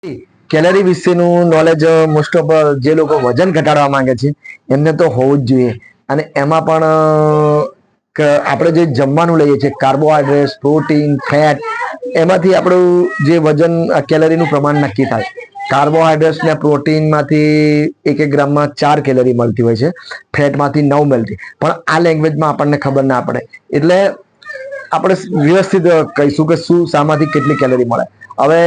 Calorie વિશેનું knowledge most of જે લોકો વજન ઘટાડવા માંગે છે એમને તો હોવું જ જોઈએ. અને એમાં પણ આપણે જે જમવાનું લઈએ છીએ કાર્બોહાઈડ્રેટ, પ્રોટીન, ફેટ, એમાંથી આપણું જે વજન કેલરીનું પ્રમાણ નક્કી થાય. કાર્બોહાઈડ્રેટ્સ ને પ્રોટીનમાંથી 1 ગ્રામમાં 4 કેલરી મળતી હોય છે, ફેટમાંથી 9 મળતી. પણ આ લેંગ્વેજમાં આપણને ખબર ના પડે, એટલે આપણે વ્યવસ્થિત કહીશું કે શું શામાંથી કેટલી કેલરી મળે. હવે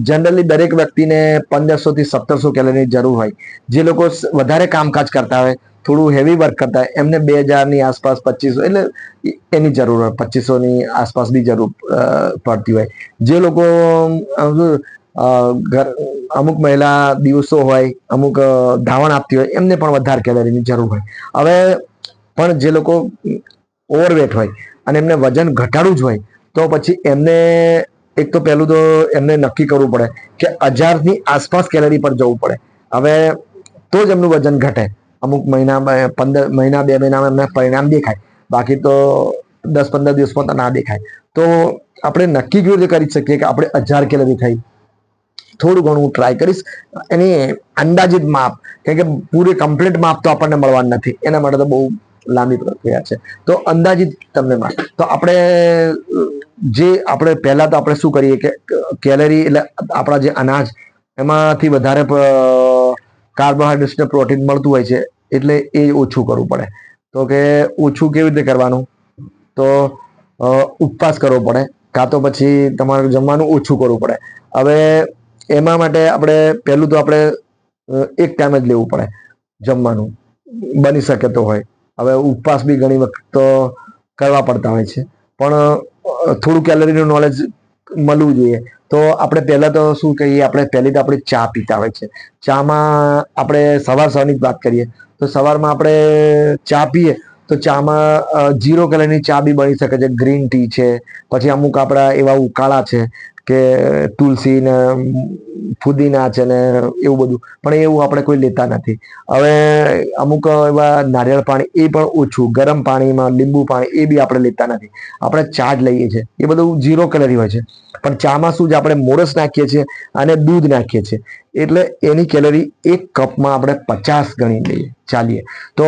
જનરલી દરેક વ્યક્તિને 1500 થી 1700 કેલરીની જરૂર હોય. જે લોકો વધારે કામકાજ કરતા હોય, થોડું હેવી વર્ક કરતા હોય, એમને 2000 ની આસપાસ, 2500 એટલે એની જરૂર હોય, 2500 ની આસપાસ બી જરૂર પડતી હોય. જે લોકો અમુક મહિલા દિવસો હોય, અમુક ધાવણ આપતી હોય, એમને પણ વધારે કેલરીની જરૂર હોય. હવે પણ જે લોકો ઓવરવેટ હોય અને એમને વજન ઘટાડવું જ હોય, તો પછી એમને એક તો પહેલું તો એમને નક્કી કરવું પડે કે 1000 ની આસપાસ કેલરી પર જવું પડે. હવે તો જ એમનું વજન ઘટે. અમુક મહિના 15 મહિના 2 મહિનામાં એમને પરિણામ દેખાય, બાકી તો 10-15 દિવસમાં તો ના દેખાય. તો આપણે નક્કી કેવી રીતે કરી શકીએ કે આપણે 1000 કેલરી થઈ? થોડું ઘણું હું ટ્રાય કરીશ. એની અંદાજિત માપ, કેમ કે પૂરી કમ્પ્લીટ માપ તો આપણને મળવાનું નથી, એના માટે તો બહુ લાંબી પ્રક્રિયા છે. તો અંદાજિત તમને માપ તો આપણે પહેલા તો આપણે શું કરીએ કે કેલરી એટલે આપણા જે અનાજ એમાંથી વધારે કાર્બોહાઈડ્રેટ્સ ને પ્રોટીન મળતું હોય છે, એટલે એ ઓછું કરવું પડે. તો કે ઓછું કેવી રીતે કરવાનું? તો ઉપવાસ કરવો પડે, કાં તો પછી તમારે જમવાનું ઓછું કરવું પડે. હવે એમાં માટે આપણે પહેલું તો આપણે એક ટાઈમ જ લેવું પડે જમવાનું, બની શકે તો હોય. હવે ઉપવાસ બી ઘણી વખત તો કરવા પડતા હોય છે, પણ થોડું કેલરીનું નોલેજ મળવું જોઈએ. તો આપણે પહેલા તો શું કહીએ, પહેલી તો આપણે ચા પીતા હોય છે. ચામાં આપણે સવારની જ વાત કરીએ તો સવારમાં આપણે ચા પીએ તો ચામાં 0 કેલરીની ચા બી બની શકે છે, ગ્રીન ટી છે, પછી અમુક આપણા એવા ઉકાળા છે કે તુલસી ને ફુદીના છે ને એવું બધું, પણ એવું આપણે કોઈ લેતા નથી. હવે અમુક એવા નારિયેળ પાણી, એ પણ ઓછું. ગરમ પાણીમાં લીંબુ પાણી, એ બી આપણે લેતા નથી. આપણે ચા જ લઈએ છીએ, એ બધું 0 કેલરી હોય છે. પણ ચામાં શું છે, આપણે મોરસ નાખીએ છીએ અને દૂધ નાખીએ છીએ, એટલે એની કેલરી 1 કપમાં આપણે 50 ગણી લઈએ, ચાલીએ. તો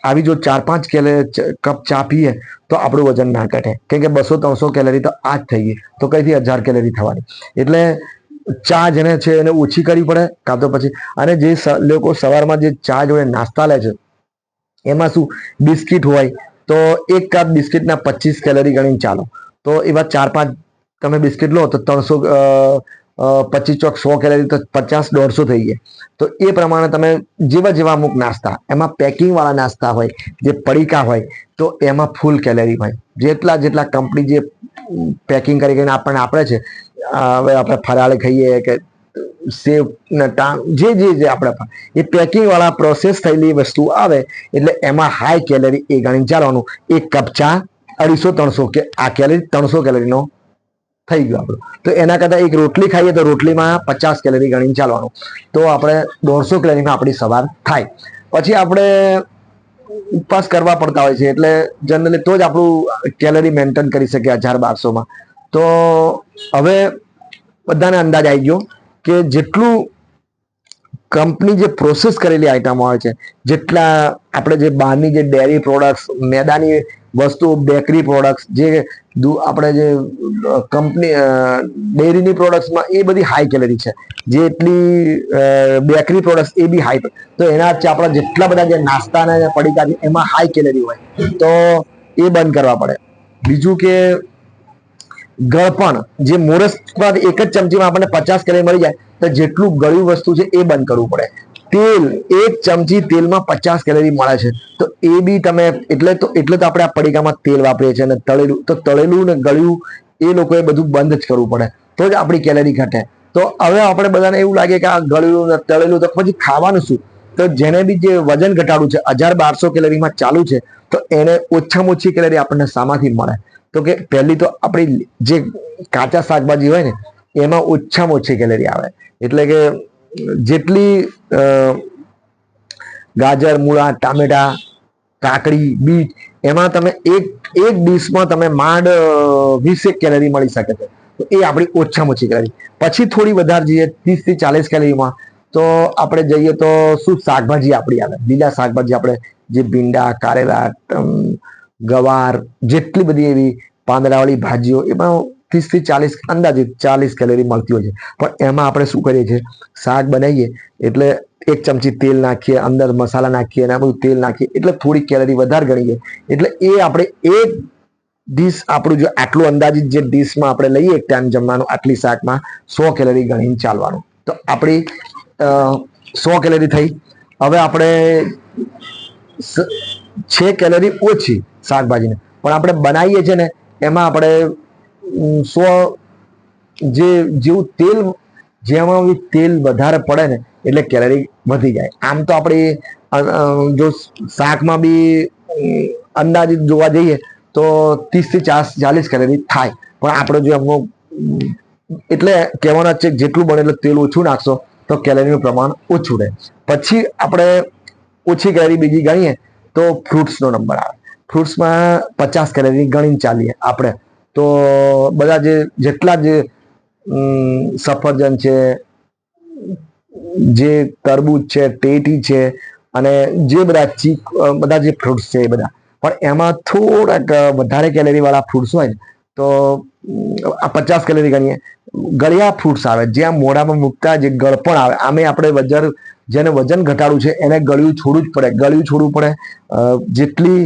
આવી જો 4-5 કપ ચા પીએ તો આપણું વજન ના ઘટે, કેમ કે 200-300 કેલરી તો આ જ થઈ ગઈ, તો કઈથી 1000 કેલરી થવાની? એટલે ચા જેને છે એને ઓછી કરવી પડે, કાં તો પછી અને જે લોકો સવારમાં જે ચા જોડે નાસ્તા લે છે, એમાં શું બિસ્કિટ હોય, તો 1 કપ બિસ્કિટના 25 કેલરી ગણીને ચાલો. તો એવા 4-5 તમે બિસ્કિટ લો તો 300 25 ચોક 100 કેલરી, તો 50-150 થઈ ગયા. તો એ પ્રમાણે તમે જેવા અમુક નાસ્તા, એમાં પેકિંગ વાળા નાસ્તા હોય, જે પડીકા હોય, તો એમાં ફૂલ કેલરી હોય. જેટલા કંપની જે પેકિંગ કરીને આપણને આપે છે, હવે આપણે ફરાળી ખાઈએ કે સેવ ને જે આપણે એ પેકિંગ વાળા પ્રોસેસ થયેલી વસ્તુ આવે, એટલે એમાં હાઈ કેલરી એ ગણીને ચાલવાનું. 1 કપ ચા 250-300 કે આ કેલરી 300 કેલરીનો થઈ ગયો આપણો. તો એના કરતા એક રોટલી ખાઈએ તો રોટલીમાં 50 કેલરી ગણીને ચાલવાનું. તો આપણે 150 કેલરીમાં આપણી સવાર થાય. પછી આપણે ઉપવાસ કરવા પડતા હોય છે, એટલે જનરલી તો જ આપણું કેલરી મેન્ટેન કરી શકીએ 1000-1200 માં. તો હવે બધાને અંદાજ આવી ગયો કે જેટલું કંપની જે પ્રોસેસ કરેલી આઈટમો આવે છે, જેટલા આપણે જે બહારની જે ડેરી પ્રોડક્ટ્સ, મેદાની વસ્તુ, બેકરી પ્રોડક્ટ્સ, જે આપણે જે કંપની ડેરીની પ્રોડક્ટ્સમાં, એ બધી હાઈ કેલરી છે. જેટલી બેકરી પ્રોડક્ટ્સ, એ બી હાઈ. તો એના આપણા જેટલા બધા જે નાસ્તા ને પડીકા છે, એમાં હાઈ કેલરી હોય, તો એ બંધ કરવા પડે. બીજું કે ગળપણ, જે મોરસ એક જ ચમચીમાં આપણને 50 કેલરી મળી જાય, તો જેટલું ગળ્યું વસ્તુ છે એ બંધ કરવું પડે. તેલ, 1 ચમચી તેલમાં 50 કેલરી મળે છે, તો એ બી તમે એટલે તો આપણે આ પડીકામાં તેલ વાપરીએ છીએ, અને તળેલું, તો તળેલું ને ગળ્યું એ લોકોએ બધું બંધ જ કરવું પડે, તો જ આપણી કેલરી ઘટે. તો હવે આપણે બધાને એવું લાગે કે આ ગળ્યું ને તળેલું, તો પછી ખાવાનું શું? તો જેને બી જે વજન ઘટાડવું છે, 1000-1200 કેલરીમાં ચાલુ છે, તો એને ઓછામાં ઓછી કેલરી આપણને શામાંથી મળે? તો કે પહેલી તો આપણી જે કાચા શાકભાજી હોય ને, એમાં ઓછામાં ઓછી કેલરી આવે. એટલે કે જેટલી ગાજર, મૂળા, ટામેટા, કાકડી, બીટ, એમાં તમે એક ડીશમાં તમે માંડ 20 કેલરી મળી શકે છે. તો એ આપણી ઓછામાં ઓછી કેલરી. પછી થોડી વધારે જઈએ 30 થી 40 કેલરીમાં, તો આપણે જઈએ તો શું શાકભાજી આપણી આવે, લીલા શાકભાજી આપણે જે ભીંડા, કારેલા, ગવાર, જેટલી બધી એવી પાંદડાવાળી ભાજીઓ, એમાં 30 થી 40 અંદાજિત 40 કેલરી મળતી હોય છે. પણ એમાં આપણે શું કરીએ છીએ, શાક બનાવીએ એટલે 1 ચમચી તેલ નાખીએ, અંદર મસાલા નાખીએ અને બધું તેલ નાખીએ એટલે થોડી કેલરી વધારે ગણીએ. એટલે એ આપણે એક ડીશ આપણું જો આટલું અંદાજિત જે ડીશમાં આપણે લઈએ એક ટાઈમ જમવાનું, આટલી શાકમાં 100 કેલરી ગણીને ચાલવાનું. તો આપણી 100 કેલરી થઈ. હવે આપણે 6 કેલરી ઓછી શાકભાજીને, પણ આપણે બનાવીએ છીએ ને એમાં આપણે 100 જેવું તેલ, જેમાં તેલ વધારે પડે ને એટલે કેલરી વધી જાય. આમ તો આપણે જો શાકમાં બી અંદાજિત જોવા જઈએ તો 30 થી 40 કેલરી થાય. પણ આપણે જો એમનું એટલે કહેવાના છે જેટલું બને એટલું તેલ ઓછું નાખશો તો કેલરીનું પ્રમાણ ઓછું રહે. પછી આપણે ઓછી કેલરી બીજી ગણીએ તો ફ્રૂટ્સનો નંબર આવે. ફ્રૂટ્સમાં 50 કેલરી ગણીને ચાલીએ આપણે તો બધા જેટલા જ સફરજન છે, જે તરબૂચ છે, ટેટી છે અને જે બધા જે ફ્રૂટ્સ છે એ બધા, પણ એમાં થોડાક વધારે કેલરી વાળા ફ્રૂટ્સ હોય તો આ 50 કેલરી ગણીએ. ગળ્યા ફ્રૂટ્સ આવે, જ્યાં મોઢામાં મૂકતા જે ગળપણ આવે, આમે આપણે જેને વજન ઘટાડવું છે એને ગળ્યું છોડવું જ પડે. ગળ્યું છોડવું પડે. જેટલી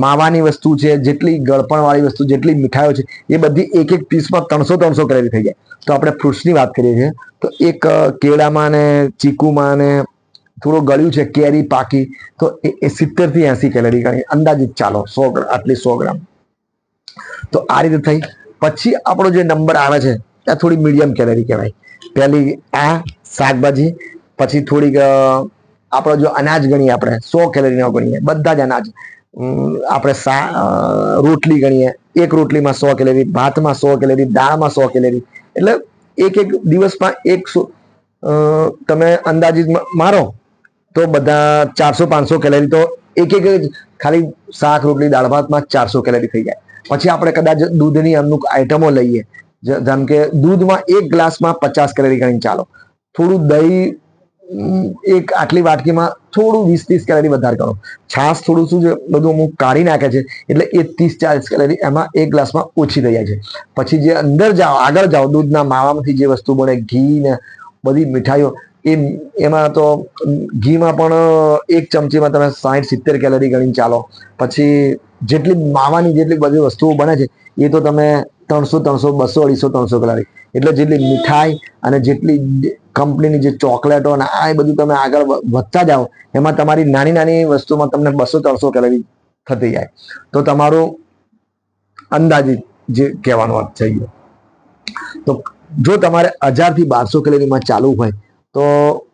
માવાની વસ્તુ છે, જેટલી ગળપણ વાળી વસ્તુ, જેટલી મીઠાઈઓ છે, એ બધી એક એક પીસમાં 300 કેલરી થઈ જાય. તો આપણે ફ્રૂટ્સની વાત કરીએ છીએ તો એક કેળામાં ને ચીકુમાં ને થોડું ગળ્યું છે, કેરી પાકી, તો એ 70 થી 80 કેલરી ગણી અંદાજિત ચાલો. 100 આટલી 100 ગ્રામ. તો આ રીતે થઈ. પછી આપણો જે નંબર આવે છે ત્યાં થોડી મીડિયમ કેલરી કહેવાય. પહેલી આ શાકભાજી, પછી થોડીક આપણો જો અનાજ ગણીએ, આપણે 100 કેલરી ન ગણીએ, બધા જ અનાજ આપણે રોટલી ગણીએ, એક રોટલીમાં 100 કેલરી, ભાતમાં 100 કેલરી, દાળમાં 100 કેલરી. એટલે એક દિવસમાં તમે અંદાજિત મારો તો બધા 400-500 કેલરી તો એક ખાલી શાક, રોટલી, દાળ ભાતમાં 400 કેલરી થઈ જાય. પછી આપણે કદાચ દૂધની અમુક આઈટમો લઈએ, જેમ કે દૂધમાં એક ગ્લાસમાં 50 કેલરી ગણી ચાલો. થોડું દહીં એક આટલી વાટકીમાં થોડું 20-30 કેલરી વધારે કરો. છાશ થોડું શું છે બધું અમુક કાઢી નાખે છે એટલે એ 30-40 કેલરી એમાં એક ગ્લાસમાં ઓછી થઈ જાય છે. પછી જે અંદર જાઓ, આગળ જાઓ, દૂધના માવામાંથી જે વસ્તુ બને, ઘી ને બધી મીઠાઈઓ, એમાં તો ઘીમાં પણ એક ચમચીમાં તમે 60-70 કેલરી ગણીને ચાલો. પછી જેટલી માવાની જેટલી બધી વસ્તુઓ બને છે એ તો તમે 300, 200, 250, 300 કેલરી. એટલે જેટલી મીઠાઈ અને જેટલી કંપનીની જે ચોકલેટો અને આ બધું તમે આગળ વધતા જાઓ એમાં તમારી નાની નાની વસ્તુમાં તમને 200-300 કેલરી થતી જાય. તો તમારું અંદાજિત જે કહેવાનો અર્થ થઈ ગયો. તો જો તમારે 1000 થી 1200 કેલરીમાં ચાલુ હોય તો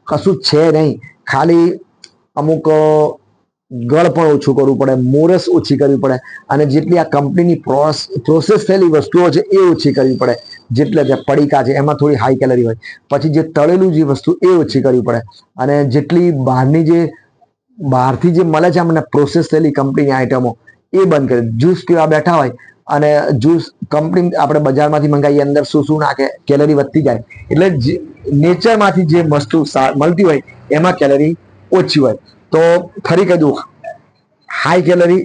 કશું છે નહીં, ખાલી અમુક ગળ પણ ઓછું કરવું પડે, મોરસ ઓછી કરવી પડે અને જેટલી આ કંપનીની પ્રોસેસ થયેલી વસ્તુઓ છે એ ઓછી કરવી પડે. જેટલે પડીકા છે એમાં થોડી હાઈ કેલરી હોય. પછી જે તળેલું જે વસ્તુ એ ઓછી કરવી પડે અને જેટલી બહારથી જે મળે છે અમને પ્રોસેસ થયેલી કંપનીની આઈટમો એ બંધ કરે. જ્યુસ પીવા બેઠા હોય અને જ્યુસ કંપની આપણે બજારમાંથી મંગાવીએ, અંદર શું નાખે, કેલરી વધતી જાય. એટલે નેચરમાંથી જે વસ્તુ મળતી હોય એમાં કેલરી ઓછી હોય. તો ફરી કહી દઉં, હાઈ કેલરી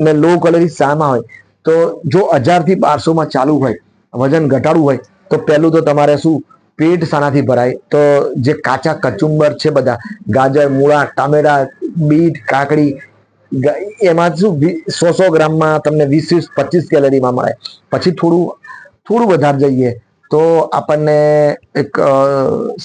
ને લો કેલરી શામાં હોય તો જો 1000 થી 1200 ચાલુ હોય, વજન ઘટાડવું હોય તો પહેલું તો તમારે શું, પેટ શાનાથી ભરાય તો જે કાચા કચુંબર છે બધા, ગાજર, મૂળા, ટામેટા, બીટ, કાકડી, એમાં શું 100 ગ્રામમાં તમને 20-25 કેલરીમાં મળે. પછી થોડું વધારે જઈએ તો આપણને એક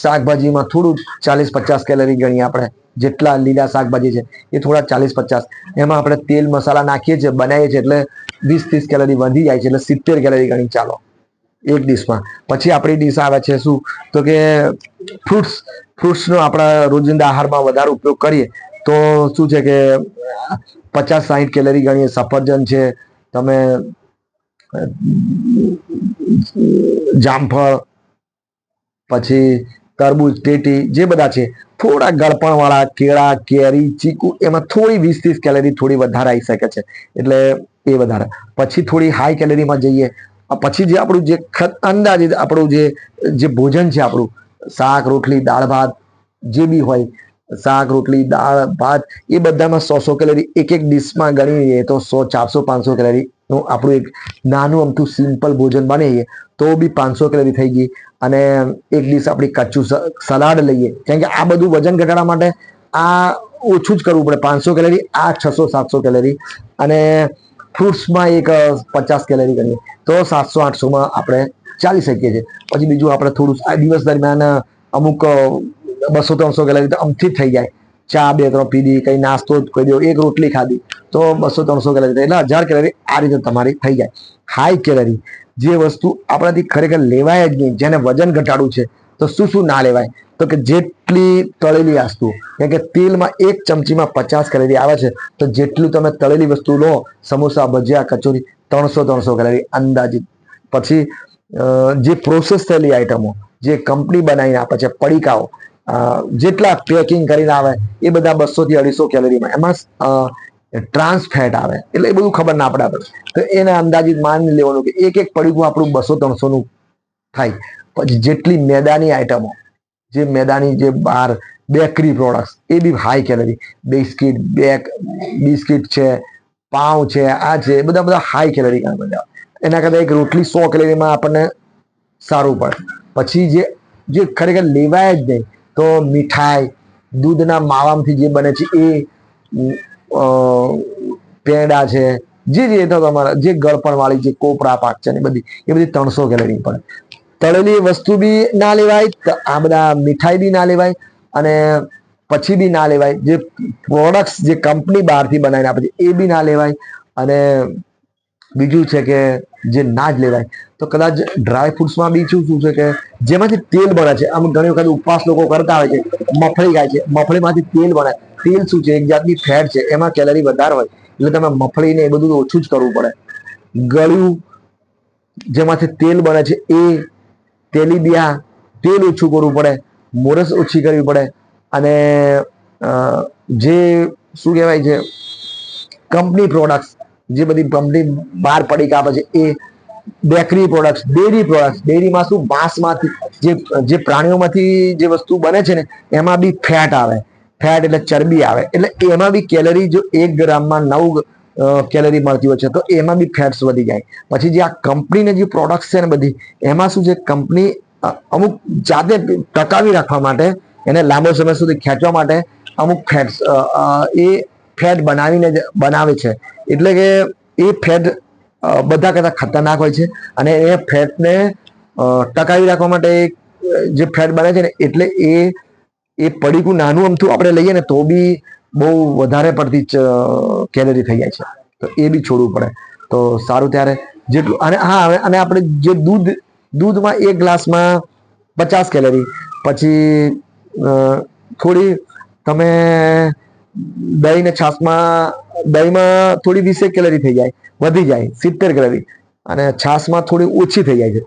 શાકભાજીમાં થોડું 40-50 કેલરી ગણીએ. આપણે જેટલા લીલા શાકભાજી છે એ થોડા 40-50, એમાં આપણે તેલ મસાલા નાખીએ છીએ, બનાવીએ છીએ એટલે 20-30 કેલરી વધી જાય છે. એટલે 70 કેલરી ગણી ચાલો એક ડીશમાં. પછી આપણી ડીશ આવે છે શું, તો કે ફ્રૂટ્સનો આપણા રોજિંદા આહારમાં વધારે ઉપયોગ કરીએ તો શું છે કે 50-60 કેલરી ગણીએ. સફરજન છે, તમે જામફળ, પછી તરબૂચ, ટેટી, જે બધા છે થોડા ગળપણ વાળા, કેળા, કેરી, ચીકુ, એમાં થોડી 20-30 કેલરી થોડી વધારે આવી શકે છે. એટલે એ વધારે. પછી થોડી હાઈ કેલરીમાં જઈએ પછી જે આપણું જે અંદાજિત આપણું જે ભોજન છે આપણું શાક રોટલી દાળ ભાત જે બી હોય, શાક રોટલી દાળ ભાત એ બધામાં 100 કેલરી એક એક ડીશમાં ગણીએ તો 100 400 500 કેલરીનું આપણું એક નાનું અમથું સિમ્પલ ભોજન બનાવીએ તો બી 500 કેલરી થઈ ગઈ. અને એક ડીશ આપણી કચ્ચું સલાડ લઈએ, કેમ કે આ બધું વજન ઘટાડવા માટે આ ઓછું જ કરવું પડે. 500 કેલરી, આ 600 700 કેલરી. અને ફ્રૂટ્સમાં એક 50 કેલરી કરીએ તો 700 800માં આપણે ચાલી શકીએ છીએ. પછી બીજું આપણે થોડું આ દિવસ દરમિયાન અમુક 200 300 કેલરી તો અમથી જ થઈ જાય. ચા 2-3 પીધી, કઈ નાસ્તો કરી દો, એક રોટલી ખાધી તો 200 300 કેલરી થાય, એટલે 1000 કેલરી આ રીતે તમારી થઈ જાય. હાઈ કેલરી જે વસ્તુ આપણાથી ખરેખર લેવાય જ નહીં, જેને વજન ઘટાડવું છે તો શું ના લેવાય, તો કે જેટલી તળેલી વસ્તુ, કેમ કે તેલમાં એક ચમચીમાં 50 કેલરી આવે છે, તો જેટલું તમે તળેલી વસ્તુ લો, સમોસા ભજીયા કચોરી, 300 કેલરી અંદાજિત. પછી જે પ્રોસેસ થયેલી આઈટમો જે કંપની બનાવીને આપે છે, પડીકાઓ જેટલા પેકિંગ કરીને આવે એ બધા 200 થી 250 કેલરીમાં, એમાં ટ્રાન્સ ફેટ આવે, એટલે એ બધું ખબર ના પડે આપણે. તો એને અંદાજિત માની લેવાનું કે એક એક પડીકું આપણું 200-300 નું થાય. પછી જેટલી મેદાની આઈટમો, જે મેદાની જે બહાર બેકરી પ્રોડક્ટ્સ એ બી હાઈ કેલરી, બિસ્કિટ છે, પાઉં છે, આ છે, બધા હાઈ કેલરી. એના કરતા એક રોટલી 100 કેલરીમાં આપણને સારું પડે. પછી જે ખરેખર લેવાય જ નહીં તો મીઠાઈ, દૂધના માવામાંથી જે બને છે એ, પેંડા છે, જે તો તમારા જે ગળપણ વાળી જે કોપરા પાક છે ને એ બધી 300 કેલરી પડે. તળેલી વસ્તુ બી ના લેવાય, આ બધા મીઠાઈ બી ના લેવાય, અને પછી બી ના લેવાય જે પ્રોડક્ટ્સ જે કંપની બહારથી બનાવીને આપે છે એ બી ના લેવાય. અને બીજું છે કે જે ના જ લેવાય તો કદાચ ડ્રાય ફ્રૂટ્સમાં બી શું છે કે જેમાંથી તેલ બને છે, આમ ઘણી વખત ઉપવાસ લોકો કરતા હોય છે, મફળી ખાય છે, મફળીમાંથી તેલ બને. તેલ શું છે, એક જાતની ફેટ છે, એમાં કેલરી વધારે હોય, એટલે તમે મફળીને એ બધું ઓછું જ કરવું પડે. ગળ્યું જેમાંથી તેલ બને છે એ, તેલીબિયા, તેલ ઓછું કરવું પડે, મોરસ ઓછી કરવી પડે. અને જે શું કહેવાય છે, કંપની પ્રોડક્ટ્સ જે બધી કંપની બહાર પડી આપે છે એ, બેકરી પ્રોડક્ટ્સ, ડેરીમાં શું માંસમાંથી જે પ્રાણીઓમાંથી જે વસ્તુ બને છે ને એમાં બી ફેટ આવે. ફેટ એટલે ચરબી આવે, એટલે એમાં બી કેલરી જો 1 ગ્રામમાં 9 કેલરી મળતી હોય છે તો એમાં બી ફેટ્સ વધી જાય. પછી જે આ કંપનીને જે પ્રોડક્ટ્સ છે ને બધી, એમાં શું છે, કંપની અમુક જાતે ટકાવી રાખવા માટે, એને લાંબો સમય સુધી ખેંચવા માટે અમુક ફેટ્સ એ ફેટ બનાવે છે. એટલે કે એ ફેટ બધા કરતા ખતરનાક હોય છે. અને એ ફેટને ટકાવી રાખવા માટે જે ફેટ બને છે ને, એટલે એ પડીકું નાનું અમથું આપણે લઈએ ને તો બી બહુ વધારે પડતી કેલરી થઈ જાય છે, તો એ બી છોડવું પડે તો સારું. ત્યારે જેટલું, અને હા, અને આપણે જે દૂધમાં એક ગ્લાસમાં 50 કેલરી, પછી થોડી તમે દહીં ને છાશમાં, દહીંમાં થોડી 20 કેલરી થઈ જાય, વધી જાય 70 કેલરી, અને છાશમાં થોડી ઓછી થઈ જાય છે.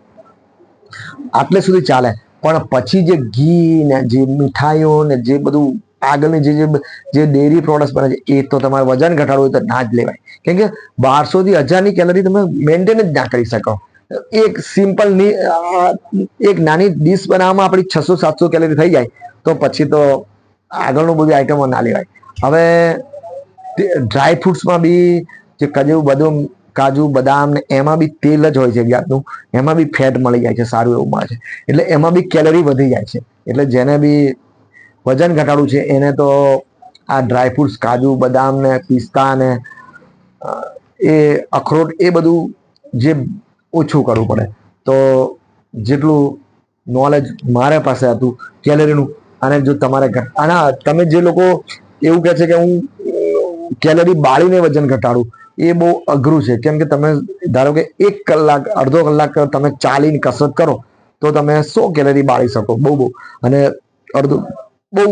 આટલે સુધી ચાલે. પણ પછી જે ઘી ને જે મીઠાઈઓ ને જે બધું આગળની જે ડેરી પ્રોડક્ટ્સ બને છે એ તો તમારે વજન ઘટાડવું હોય તો ના જ લેવાય, કેમ કે 1200 થી 1000 ની કેલરી તમે મેન્ટેન જ ના કરી શકો. એક સિમ્પલ એક નાની ડીશ બનાવવામાં આપણી 600 700 કેલરી થઈ જાય, તો પછી તો આગળનું બધી આઈટમો ના લેવાય. હવે ડ્રાય ફ્રૂટ્સમાં બી જે કાજુ બદામ ને એમાં બી તેલ જ હોય છે એક જાતનું, એમાં બી ફેટ મળી જાય છે, સારું એવું મળે છે, એટલે એમાં બી કેલરી વધી જાય છે. એટલે જેને બી વજન ઘટાડવું છે એને તો આ ડ્રાય ફ્રૂટ્સ, કાજુ બદામ ને પિસ્તા ને એ અખરોટ એ બધું જે ઓછું કરવું પડે. તો જેટલું નોલેજ મારા પાસે હતું કેલરીનું, અને જો તમારે તમે જે લોકો એવું કહે છે કે હું કેલરી બાળીને વજન ઘટાડું, એ બહુ અઘરું છે. કેમ કે તમે ધારો કે 1 કલાક અડધો કલાક તમે ચાલીને કસરત કરો તો તમે 100 કેલરી બાળી શકો, બહુ. અને બહુ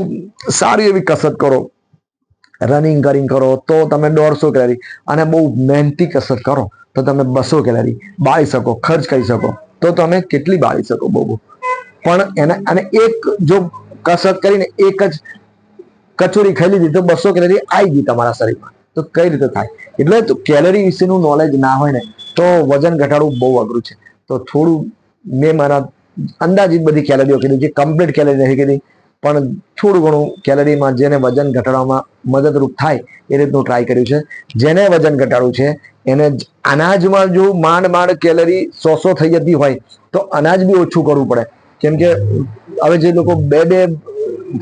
સારી એવી કસરત કરો, રનિંગ કરીને કરો તો તમે 150 કેલરી, અને બહુ મહેનતી કસરત કરો તો તમે 200 કેલરી બાળી શકો, ખર્ચ કરી શકો. તો તમે કેટલી બાળી શકો, બહુ. પણ અને એક જો કસરત કરીને એક જ કચોરી ખાઈ લીધી તો 200 કેલરી આવી ગઈ તમારા શરીરમાં, તો કઈ રીતે થાય? એટલે કેલરી વિશેનું નોલેજ ના હોય ને તો વજન ઘટાડવું બહુ અઘરું છે. તો થોડું મેં મારા અંદાજિત બધી કેલરીઓ કીધી, જે કમ્પ્લીટ કેલરી નથી કીધી, પણ થોડું ઘણું કેલરીમાં જેને વજન ઘટાડવામાં મદદરૂપ થાય એ રીતનું ટ્રાય કર્યું છે. જેને વજન ઘટાડવું છે એને અનાજમાં જો માંડ કેલરી 100 થઈ જતી હોય તો અનાજ બી ઓછું કરવું પડે. કેમ કે હવે જે લોકો બે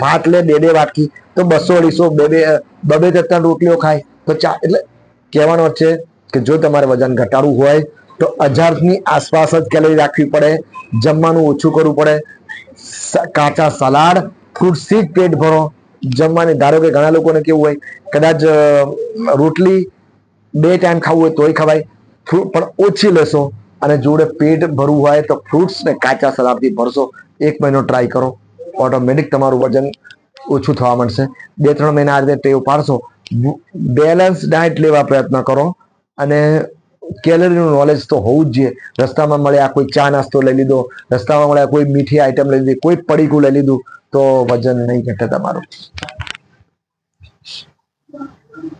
ભાત લે, બે વાટકી, તો 200-250 2-3 રોટલીઓ ખાય તો એટલે કહેવાનો અર્થ છે કે જો તમારે વજન ઘટાડવું હોય તો 1000ની આસપાસ જ કેલરી રાખવી પડે. જમવાનું ઓછું કરવું પડે. કાચા સલાડ, ફ્રૂટથી જ પેટ ભરો. જમવાની ધારો કે ઘણા લોકોને કેવું હોય, કદાચ રોટલી 2 ટાઈમ ખાવું હોય તોય ખવાય, પણ ઓછી લેશો અને જોડે પેટ ભરવું હોય તો ફ્રૂટ્સ ને કાચા સલાડથી ભરશો. 1 મહિનો ટ્રાય કરો, ઓટોમેટિક તમારું વજન ઓછું થવા માંડશે. 2-3 મહિના આ રીતે ટેવ પાડશો. બેલેન્સ ડાયટ લેવા પ્રયત્ન કરો અને કેલરીનું નોલેજ તો હોવું જ જોઈએ. રસ્તામાં મળ્યા કોઈ ચા નાસ્તો લઈ લીધો, રસ્તામાં મળ્યા કોઈ મીઠી આઈટમ લઈ લીધી, કોઈ પડીકું લઈ લીધું તો વજન નહીં ઘટે તમારું.